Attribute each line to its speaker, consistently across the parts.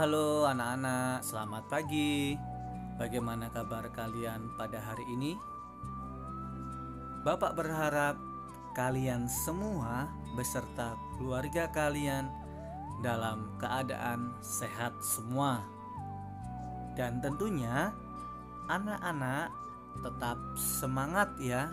Speaker 1: Halo anak-anak, selamat pagi. Bagaimana kabar kalian pada hari ini? Bapak berharap kalian semua beserta keluarga kalian dalam keadaan sehat semua. Dan tentunya anak-anak tetap semangat ya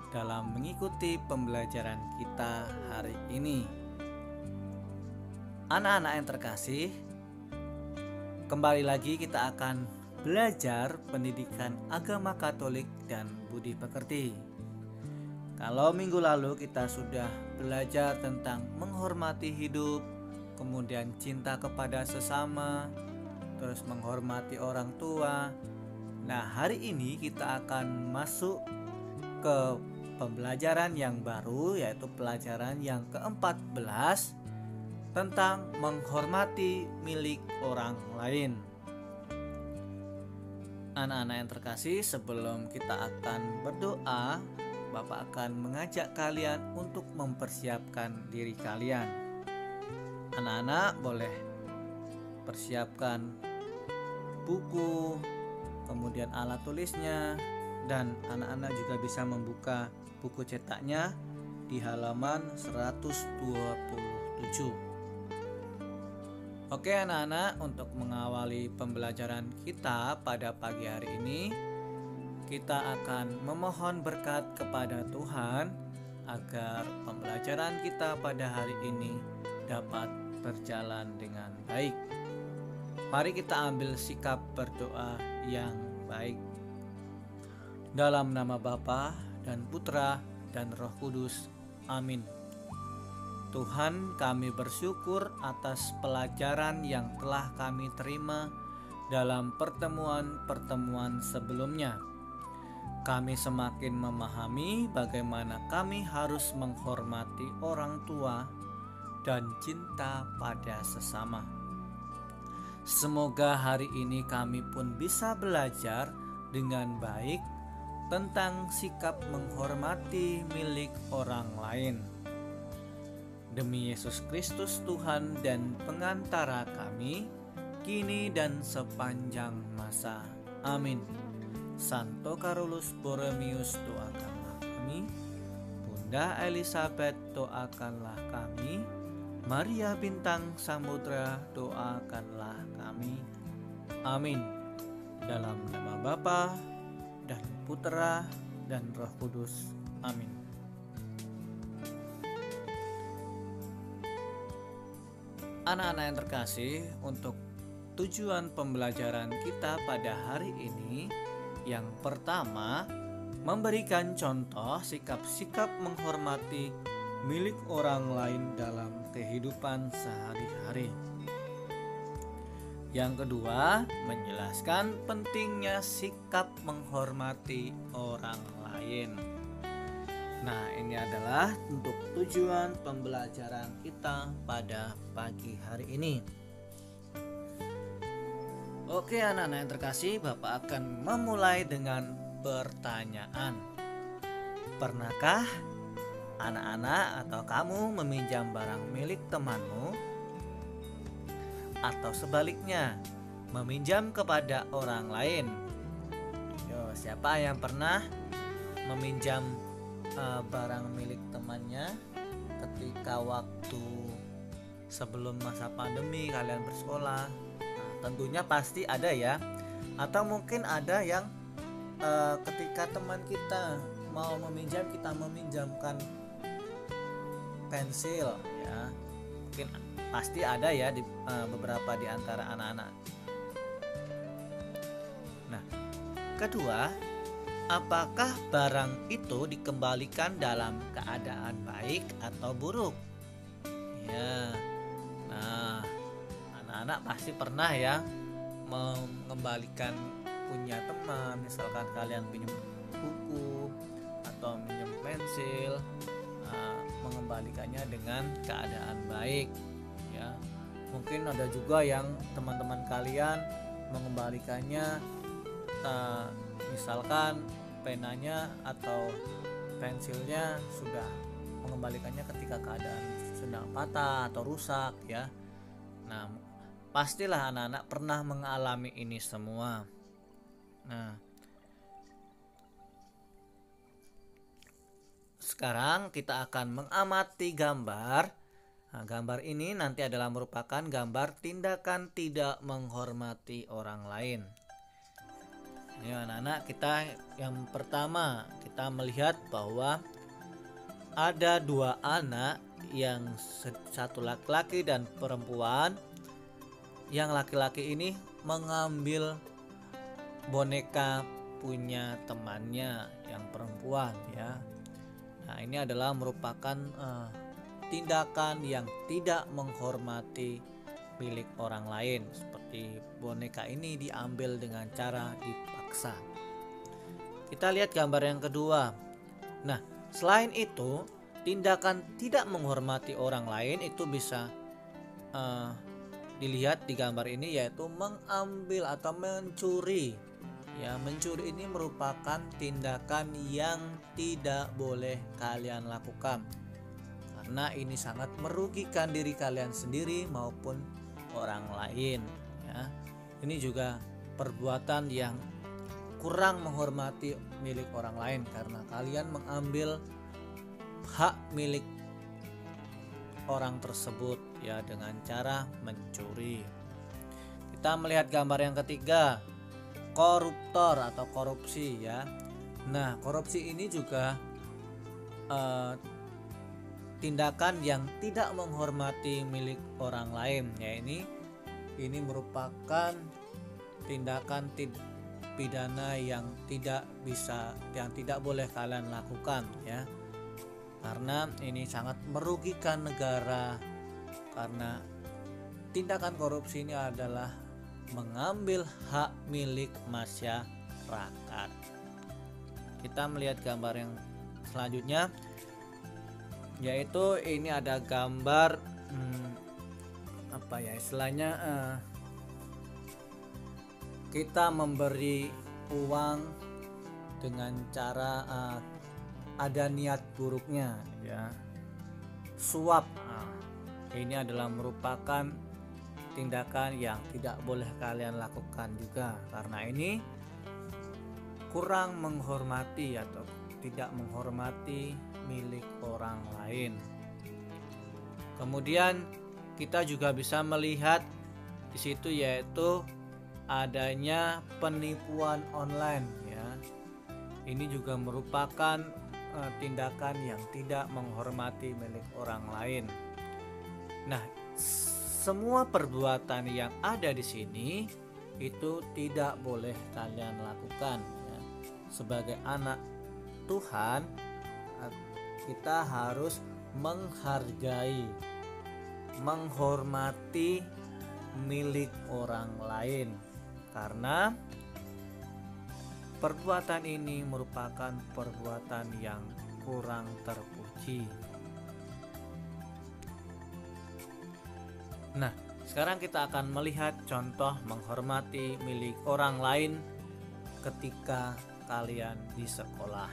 Speaker 1: dalam mengikuti pembelajaran kita hari ini. Anak-anak yang terkasih, kembali lagi kita akan belajar pendidikan agama Katolik dan budi pekerti. Kalau minggu lalu kita sudah belajar tentang menghormati hidup, kemudian cinta kepada sesama, terus menghormati orang tua. Nah, hari ini kita akan masuk ke pembelajaran yang baru, yaitu pelajaran yang ke-14 tentang menghormati milik orang lain. Anak-anak yang terkasih, sebelum kita akan berdoa, Bapak akan mengajak kalian untuk mempersiapkan diri kalian. Anak-anak boleh persiapkan buku, kemudian alat tulisnya, dan anak-anak juga bisa membuka buku cetaknya di halaman 127. Oke anak-anak, untuk mengawali pembelajaran kita pada pagi hari ini, kita akan memohon berkat kepada Tuhan agar pembelajaran kita pada hari ini dapat berjalan dengan baik. Mari kita ambil sikap berdoa yang baik. Dalam nama Bapa dan Putra dan Roh Kudus. Amin. Tuhan, kami bersyukur atas pelajaran yang telah kami terima dalam pertemuan-pertemuan sebelumnya. Kami semakin memahami bagaimana kami harus menghormati orang tua dan cinta pada sesama. Semoga hari ini kami pun bisa belajar dengan baik tentang sikap menghormati milik orang lain. Demi Yesus Kristus Tuhan dan pengantara kami, kini dan sepanjang masa. Amin. Santo Carolus Borromeus, doakanlah kami. Bunda Elizabeth, doakanlah kami. Maria Bintang Samudra, doakanlah kami. Amin. Dalam nama Bapa dan Putra dan Roh Kudus. Amin. Anak-anak yang terkasih, untuk tujuan pembelajaran kita pada hari ini, yang pertama, memberikan contoh sikap-sikap menghormati milik orang lain dalam kehidupan sehari-hari. Yang kedua, menjelaskan pentingnya sikap menghormati orang lain. Nah, ini adalah untuk tujuan pembelajaran kita pada pagi hari ini. Oke anak-anak yang terkasih, Bapak akan memulai dengan pertanyaan. Pernahkah anak-anak atau kamu meminjam barang milik temanmu? Atau sebaliknya, meminjam kepada orang lain? Siapa yang pernah meminjam barang milik temannya ketika waktu sebelum masa pandemi kalian bersekolah? Nah, tentunya pasti ada ya. Atau mungkin ada yang ketika teman kita mau meminjam, kita meminjamkan pensil ya. Mungkin pasti ada ya di beberapa di antara anak-anak. Nah, kedua, apakah barang itu dikembalikan dalam keadaan baik atau buruk? Ya, nah, anak-anak pasti pernah ya mengembalikan punya teman, misalkan kalian pinjam buku atau pinjam pensil, mengembalikannya dengan keadaan baik. Ya, mungkin ada juga yang teman-teman kalian mengembalikannya, misalkan penanya atau pensilnya sudah mengembalikannya ketika keadaan sedang patah atau rusak ya. Nah, Pastilah anak-anak pernah mengalami ini semua. Nah, sekarang kita akan mengamati gambar. Nah, gambar ini nanti adalah merupakan gambar tindakan tidak menghormati orang lain. Ya anak-anak, kita yang pertama kita melihat bahwa ada dua anak, yang satu laki-laki dan perempuan. Yang laki-laki ini mengambil boneka punya temannya yang perempuan ya. Nah, ini adalah merupakan tindakan yang tidak menghormati milik orang lain. Seperti boneka ini diambil dengan cara dipaksa. Kita lihat gambar yang kedua. Nah, selain itu, tindakan tidak menghormati orang lain itu bisa dilihat di gambar ini, yaitu mengambil atau mencuri. Ya, mencuri ini merupakan tindakan yang tidak boleh kalian lakukan, karena ini sangat merugikan diri kalian sendiri maupun orang lain. Ya, ini juga perbuatan yang kurang menghormati milik orang lain, karena kalian mengambil hak milik orang tersebut ya dengan cara mencuri. Kita melihat gambar yang ketiga, koruptor atau korupsi ya. Nah, korupsi ini juga tindakan yang tidak menghormati milik orang lain ya. Ini merupakan tindakan pidana yang tidak boleh kalian lakukan ya, karena ini sangat merugikan negara. Karena tindakan korupsi ini adalah mengambil hak milik masyarakat. Kita melihat gambar yang selanjutnya, yaitu ini ada gambar istilahnya kita memberi uang dengan cara ada niat buruknya ya, suap. Ini adalah merupakan tindakan yang tidak boleh kalian lakukan juga, karena ini kurang menghormati atau tidak menghormati milik orang lain. Kemudian kita juga bisa melihat di situ, yaitu adanya penipuan online ya. Ini juga merupakan tindakan yang tidak menghormati milik orang lain. Nah, semua perbuatan yang ada di sini itu tidak boleh kalian lakukan ya. Sebagai anak Tuhan, kita harus menghargai, menghormati milik orang lain, karena perbuatan ini merupakan perbuatan yang kurang terpuji. Nah, sekarang kita akan melihat contoh menghormati milik orang lain ketika kalian di sekolah.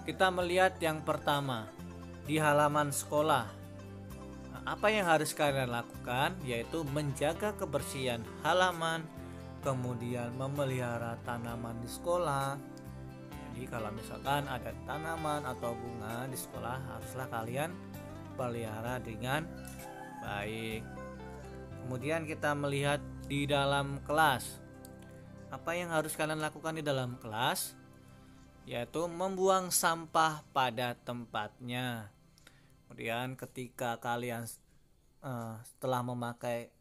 Speaker 1: Kita melihat yang pertama, di halaman sekolah. Nah, apa yang harus kalian lakukan, yaitu menjaga kebersihan halaman, kemudian memelihara tanaman di sekolah. Jadi kalau misalkan ada tanaman atau bunga di sekolah, haruslah kalian pelihara dengan baik. Kemudian kita melihat di dalam kelas. Apa yang harus kalian lakukan di dalam kelas? Yaitu membuang sampah pada tempatnya. Kemudian ketika kalian setelah memakai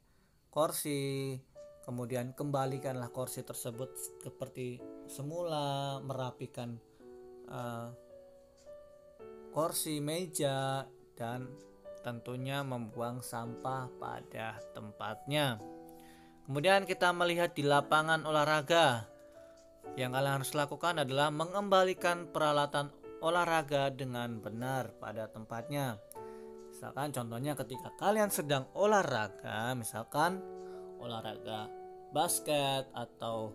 Speaker 1: kursi, kemudian kembalikanlah kursi tersebut seperti semula, merapikan kursi, meja, dan tentunya membuang sampah pada tempatnya. Kemudian kita melihat di lapangan olahraga. Yang kalian harus lakukan adalah mengembalikan peralatan olahraga dengan benar pada tempatnya. Misalkan contohnya ketika kalian sedang olahraga, misalkan olahraga basket atau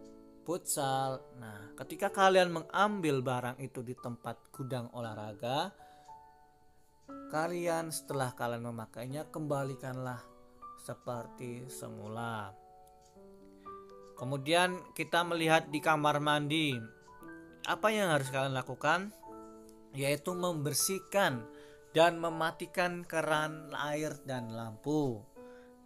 Speaker 1: futsal. Nah, ketika kalian mengambil barang itu di tempat gudang olahraga, kalian setelah kalian memakainya kembalikanlah seperti semula. Kemudian kita melihat di kamar mandi, apa yang harus kalian lakukan? Yaitu membersihkan dan mematikan keran air dan lampu.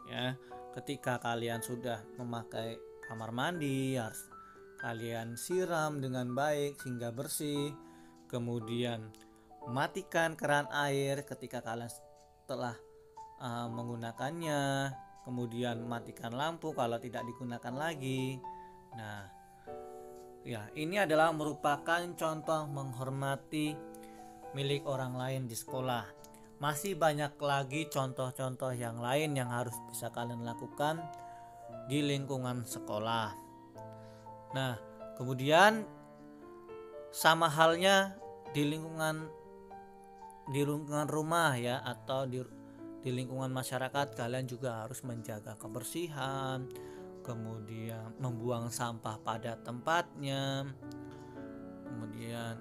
Speaker 1: Ya, ketika kalian sudah memakai kamar mandi, harus kalian siram dengan baik sehingga bersih. Kemudian matikan keran air ketika kalian telah menggunakannya. Kemudian matikan lampu kalau tidak digunakan lagi. Nah, ya, ini adalah merupakan contoh menghormati milik orang lain di sekolah. Masih banyak lagi contoh-contoh yang lain yang harus bisa kalian lakukan di lingkungan sekolah. Nah, kemudian sama halnya di lingkungan rumah ya, atau di lingkungan masyarakat, kalian juga harus menjaga kebersihan, kemudian membuang sampah pada tempatnya, kemudian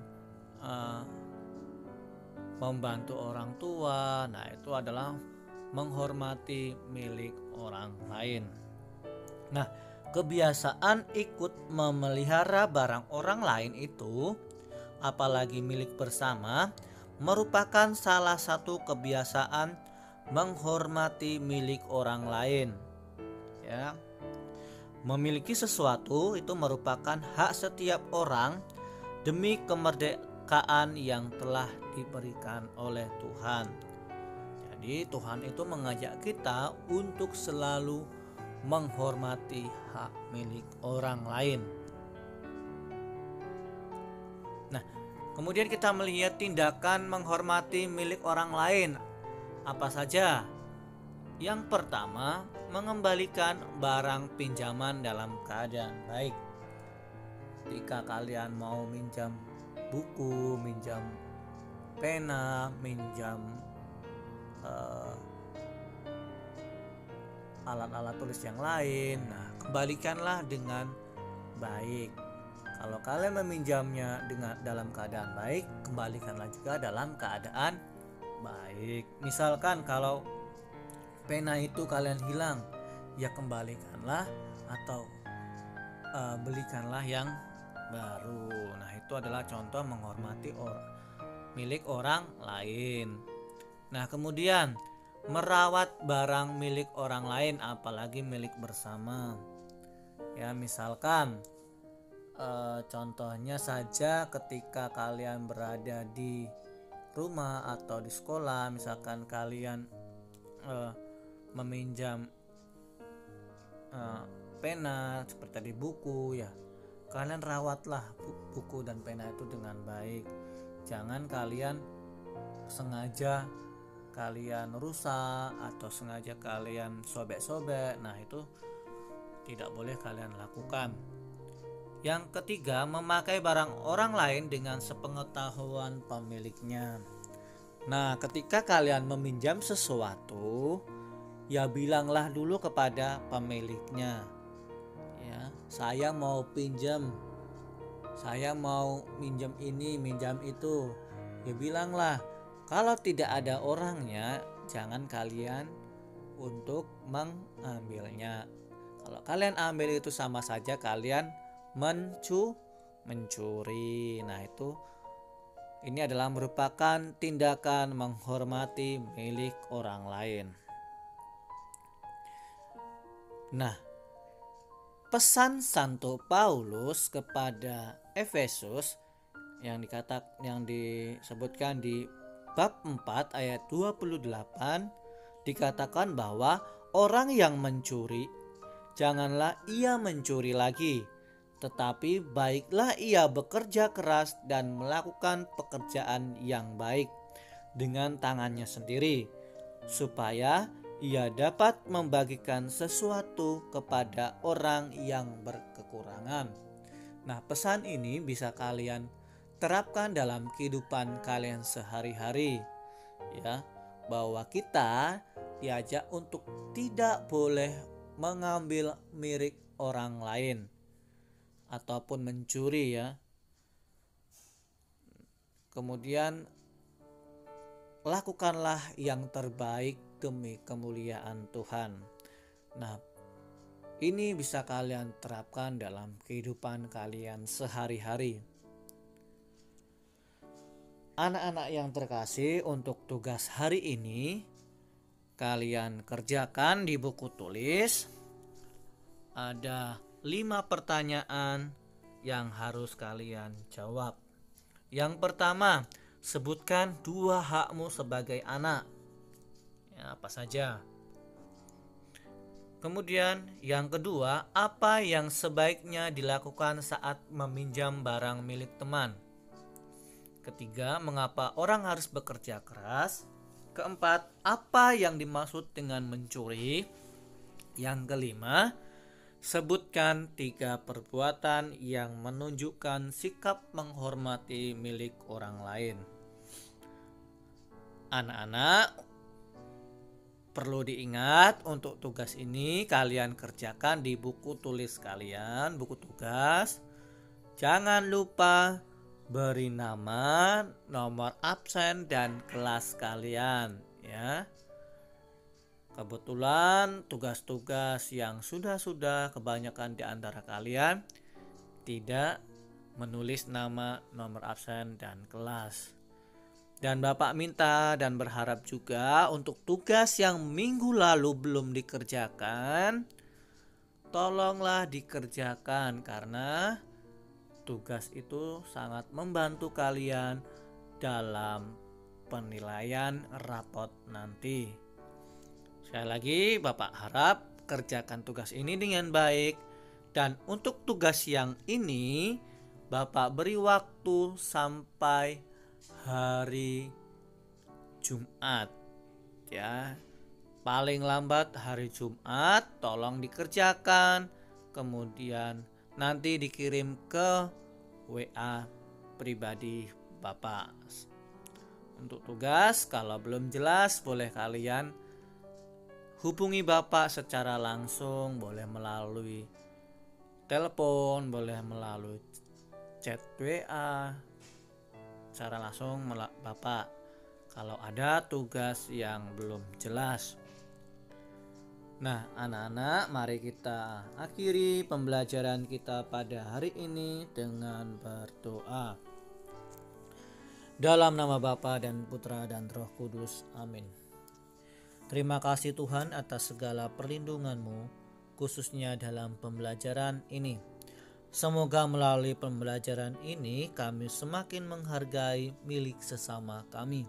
Speaker 1: membantu orang tua. Nah, itu adalah menghormati milik orang lain. Nah, kebiasaan ikut memelihara barang orang lain itu, apalagi milik bersama, merupakan salah satu kebiasaan menghormati milik orang lain. Ya. Memiliki sesuatu itu merupakan hak setiap orang demi kemerdekaan yang telah diberikan oleh Tuhan. Jadi Tuhan itu mengajak kita untuk selalu menghormati hak milik orang lain. Nah, kemudian kita melihat tindakan menghormati milik orang lain apa saja. Yang pertama, mengembalikan barang pinjaman dalam keadaan baik. Jika kalian mau minjam buku, minjam pena, minjam alat-alat tulis yang lain, nah kembalikanlah dengan baik. Kalau kalian meminjamnya dalam keadaan baik, kembalikanlah juga dalam keadaan baik. Misalkan kalau pena itu kalian hilang, ya kembalikanlah atau belikanlah yang baru. Nah, itu adalah contoh menghormati milik orang lain. Nah, kemudian merawat barang milik orang lain, apalagi milik bersama. Ya, misalkan contohnya saja ketika kalian berada di rumah atau di sekolah, misalkan kalian meminjam pena seperti tadi, buku, ya kalian rawatlah buku dan pena itu dengan baik. Jangan kalian sengaja kalian rusak atau sengaja kalian sobek-sobek. Nah, itu tidak boleh kalian lakukan. Yang ketiga, memakai barang orang lain dengan sepengetahuan pemiliknya. Nah, ketika kalian meminjam sesuatu, ya bilanglah dulu kepada pemiliknya. Ya, saya mau pinjam, saya mau minjam ini, minjam itu. Ya bilanglah. Kalau tidak ada orangnya, jangan kalian untuk mengambilnya. Kalau kalian ambil itu sama saja kalian mencuri. Nah, ini adalah merupakan tindakan menghormati milik orang lain. Nah, pesan Santo Paulus kepada Efesus yang disebutkan di bab 4 ayat 28 dikatakan bahwa orang yang mencuri, janganlah ia mencuri lagi, tetapi baiklah ia bekerja keras dan melakukan pekerjaan yang baik dengan tangannya sendiri, supaya ia dapat membagikan sesuatu kepada orang yang berkekurangan. Nah, pesan ini bisa kalian terapkan dalam kehidupan kalian sehari-hari, ya, bahwa kita diajak untuk tidak boleh mengambil milik orang lain ataupun mencuri, ya. Kemudian lakukanlah yang terbaik demi kemuliaan Tuhan. Nah, ini bisa kalian terapkan dalam kehidupan kalian sehari-hari. Anak-anak yang terkasih, untuk tugas hari ini kalian kerjakan di buku tulis. Ada 5 pertanyaan yang harus kalian jawab. Yang pertama, sebutkan 2 hakmu sebagai anak. Ya, apa saja? Kemudian yang kedua, apa yang sebaiknya dilakukan saat meminjam barang milik teman? Ketiga, mengapa orang harus bekerja keras? Keempat, apa yang dimaksud dengan mencuri? Yang kelima, sebutkan 3 perbuatan yang menunjukkan sikap menghormati milik orang lain. Anak-anak, perlu diingat, untuk tugas ini kalian kerjakan di buku tulis kalian, buku tugas. Jangan lupa beri nama, nomor absen, dan kelas kalian ya. Kebetulan tugas-tugas yang sudah kebanyakan di antara kalian tidak menulis nama, nomor absen, dan kelas. Dan Bapak minta dan berharap juga untuk tugas yang minggu lalu belum dikerjakan, tolonglah dikerjakan, karena tugas itu sangat membantu kalian dalam penilaian rapot nanti. Sekali lagi, Bapak harap kerjakan tugas ini dengan baik. Dan untuk tugas yang ini, Bapak beri waktu sampai hari Jumat ya. Paling lambat hari Jumat tolong dikerjakan, kemudian nanti dikirim ke WA pribadi Bapak. Untuk tugas, kalau belum jelas boleh kalian hubungi Bapak secara langsung, boleh melalui telepon, boleh melalui chat WA, secara langsung Bapak kalau ada tugas yang belum jelas. Nah, anak-anak, mari kita akhiri pembelajaran kita pada hari ini dengan berdoa. Dalam nama Bapa dan Putra dan Roh Kudus, amin. Terima kasih Tuhan atas segala perlindungan-Mu, khususnya dalam pembelajaran ini. Semoga melalui pembelajaran ini kami semakin menghargai milik sesama kami.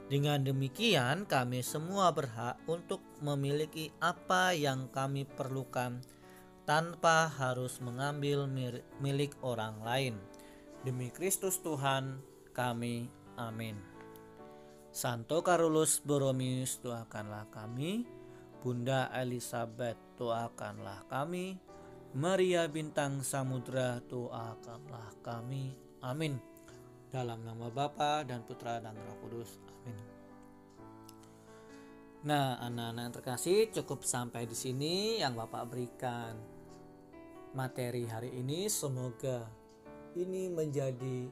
Speaker 1: Dengan demikian kami semua berhak untuk memiliki apa yang kami perlukan tanpa harus mengambil milik orang lain. Demi Kristus Tuhan kami, amin. Santo Carolus Borromeus, doakanlah kami. Bunda Elizabeth, doakanlah kami. Maria Bintang Samudra, doakanlah kami, amin. Dalam nama Bapa dan Putra dan Roh Kudus, amin. Nah, anak-anak yang terkasih, cukup sampai di sini yang Bapak berikan materi hari ini. Semoga ini menjadi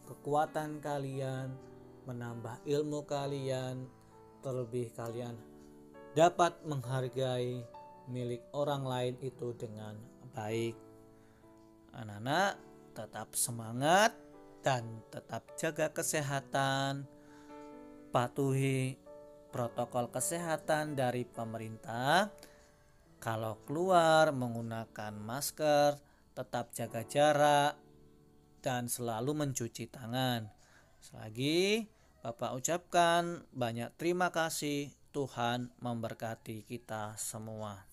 Speaker 1: kekuatan kalian, menambah ilmu kalian, terlebih kalian dapat menghargai milik orang lain itu dengan baik. Anak-anak, tetap semangat dan tetap jaga kesehatan. Patuhi protokol kesehatan dari pemerintah. Kalau keluar menggunakan masker, tetap jaga jarak dan selalu mencuci tangan. Selagi Bapak ucapkan banyak terima kasih. Tuhan memberkati kita semua.